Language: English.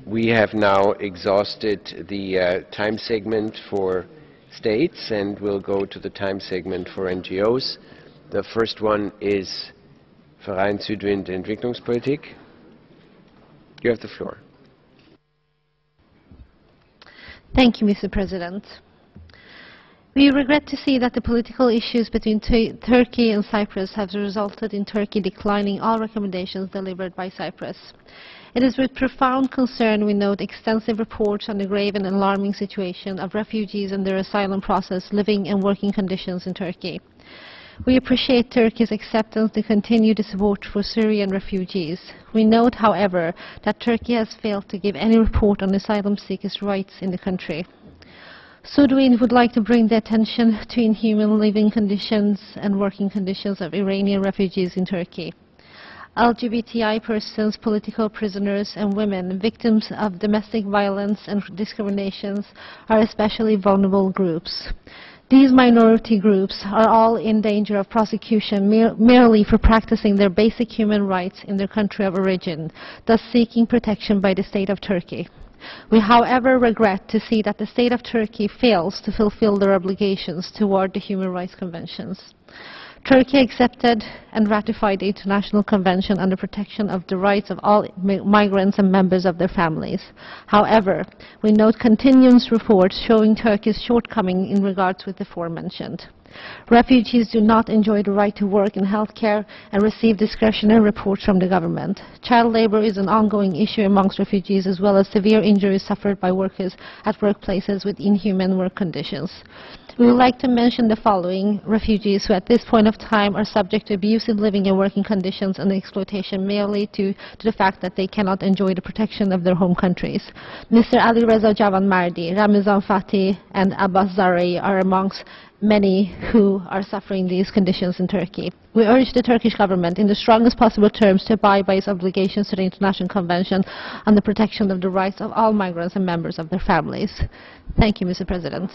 We have now exhausted the time segment for states, and we'll go to the time segment for NGOs. The first one is Verein Südwind Entwicklungspolitik. You have the floor. Thank you, Mr. President. We regret to see that the political issues between Turkey and Cyprus have resulted in Turkey declining all recommendations delivered by Cyprus. It is with profound concern we note extensive reports on the grave and alarming situation of refugees and their asylum process, living and working conditions in Turkey. We appreciate Turkey's acceptance to continue the support for Syrian refugees. We note, however, that Turkey has failed to give any report on asylum seekers' rights in the country. Südwind would like to bring the attention to inhuman living conditions and working conditions of Iranian refugees in Turkey. LGBTI persons, political prisoners, and women, victims of domestic violence and discriminations, are especially vulnerable groups. These minority groups are all in danger of prosecution merely for practicing their basic human rights in their country of origin, thus seeking protection by the state of Turkey. We, however, regret to see that the state of Turkey fails to fulfill their obligations toward the Human Rights Conventions. Turkey accepted and ratified the International Convention on the Protection of the Rights of all migrants and members of their families. However, we note continuous reports showing Turkey's shortcomings in regards with the aforementioned. Refugees do not enjoy the right to work in healthcare and receive discretionary reports from the government. Child labor is an ongoing issue amongst refugees, as well as severe injuries suffered by workers at workplaces with inhuman work conditions. We would like to mention the following refugees who at this point of time are subject to abusive living and working conditions and exploitation merely to the fact that they cannot enjoy the protection of their home countries. Mr. Ali Reza Javan Mardi, Ramazan Fatih, and Abbas Zarei are amongst many who are suffering these conditions in Turkey. We urge the Turkish government in the strongest possible terms to abide by its obligations to the International Convention on the Protection of the Rights of all migrants and members of their families. Thank you, Mr. President.